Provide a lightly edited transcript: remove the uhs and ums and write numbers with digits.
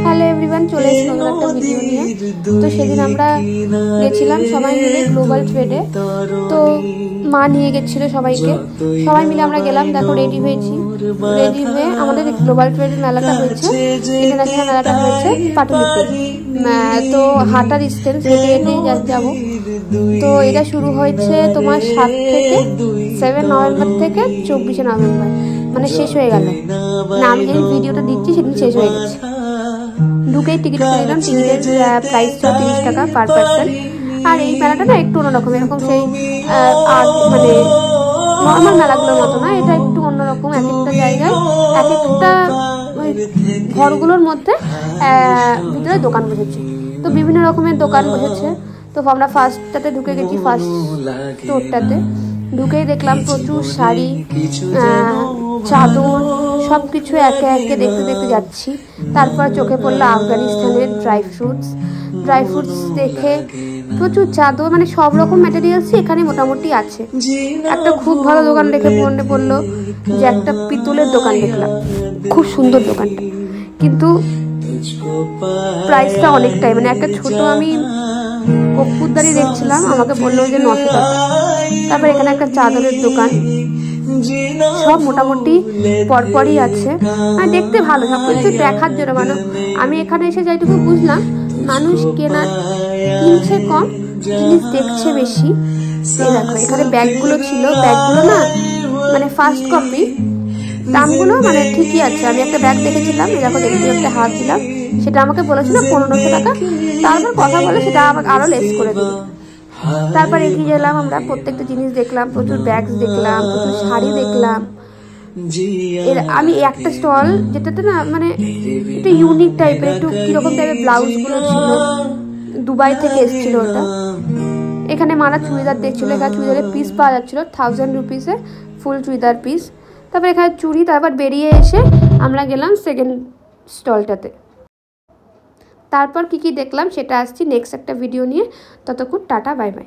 Hello everyone, চলে এসেছি নতুন একটা ভিডিও নিয়ে। তো সেদিন আমরা গেছিলাম সবাই মিলে গ্লোবাল ট্রেডে। তো মা নিয়ে গেছিলো সবাইকে, সবাই মিলে আমরা গেলাম। দেখো রেডি হয়েছি, রেডি হয়ে আমাদের গ্লোবাল ট্রেডের মেলাটা হয়েছে, ইন্টারন্যাশনাল মেলাটা হয়েছে পাটুলিতে। তো হাঁটার ডিস্টেন্স হেঁটে হেঁটেই যাবো। তো এটা শুরু হয়েছে তোমার 7 থেকে 7 নভেম্বর থেকে 24শে নভেম্বর, মানে শেষ হয়ে গেল না। আমি যেই ভিডিওটা দিচ্ছি সেদিন শেষ হয়ে গেছে। ঢুকেই টিকিট করে নিলাম। টিকিটের প্রাইস ছিল 30 টাকা পার পার্সন। আর এই মেলাটা না একটু অন্যরকম, এরকম সেই মানে নর্মাল মেলাগুলোর মতো না, এটা একটু অন্যরকম। এক একটা জায়গায় এক একটা ঘরগুলোর মধ্যে ভিতরে দোকান বসেছে, তো বিভিন্ন রকমের দোকান বসেছে। তো আমরা ফার্স্টটাতে ঢুকে গেছি, ফার্স্ট স্টোরটাতে ঢুকেই দেখলাম প্রচুর শাড়ি, চাদর, সব কিছু একে একে দেখতে দেখতে যাচ্ছি। তারপর চোখে পড়লো আফগানিস্তানের ড্রাই ফ্রুটস দেখে প্রচুর চাদর, মানে সব রকম ম্যাটেরিয়ালসই এখানে মোটামুটি আছে। একটা খুব ভালো দোকান দেখে মনে পড়লো যে একটা পিতলের দোকান দেখলাম, খুব সুন্দর দোকানটা, কিন্তু প্রাইসটা অনেকটাই, মানে একটা ছোট আমি কপ্পুরদারি দেখছিলাম, আমাকে বললো যে 900 টাকা। তারপর এখানে একটা চাদরের দোকান, সব মোটামুটি পরপরই আছে, আর দেখতে ভালো, সব কিছু দেখার জন্য। মানে আমি এখানে এসে যেটুকু বুঝলাম, মানুষ কিনছে কম, জিনিস দেখছে বেশি। এই দেখো এখানে ব্যাগগুলো ছিল, ব্যাগগুলো না মানে ফার্স্ট কপি, দামগুলো মানে ঠিকই আছে। আমি একটা ব্যাগ দেখেছিলাম, দেখো দেখতে দেখতে হাত দিলাম, সেটা আমাকে বলেছিল 1500 টাকা। তারপর কথা বলে সেটা আমাকে আরো লেস করে দিল। তারপর এগিয়ে গেলাম, আমরা প্রত্যেকটা জিনিস দেখলাম, প্রচুর ব্যাগস দেখলাম, প্রচুর শাড়ি দেখলাম। আমি একটা স্টল যেটাতে না মানে একটু ইউনিক টাইপের, একটু কিরকম টাইপের ব্লাউজগুলো ছিল, দুবাই থেকে এসেছিল ওটা। এখানে মারা চুড়িদার দেখছিল, এখানে চুড়িদারের পিস পাওয়া যাচ্ছিল 1000 রুপিসে ফুল চুড়িদার পিস। তারপর এখানে চুড়ি। তারপর বেরিয়ে এসে আমরা গেলাম সেকেন্ড স্টলটাতে। তারপর কি দেখলাম সেটা আসছি নেক্সট একটা ভিডিও নিয়ে। ততক্ষণ টাটা, বাই বাই।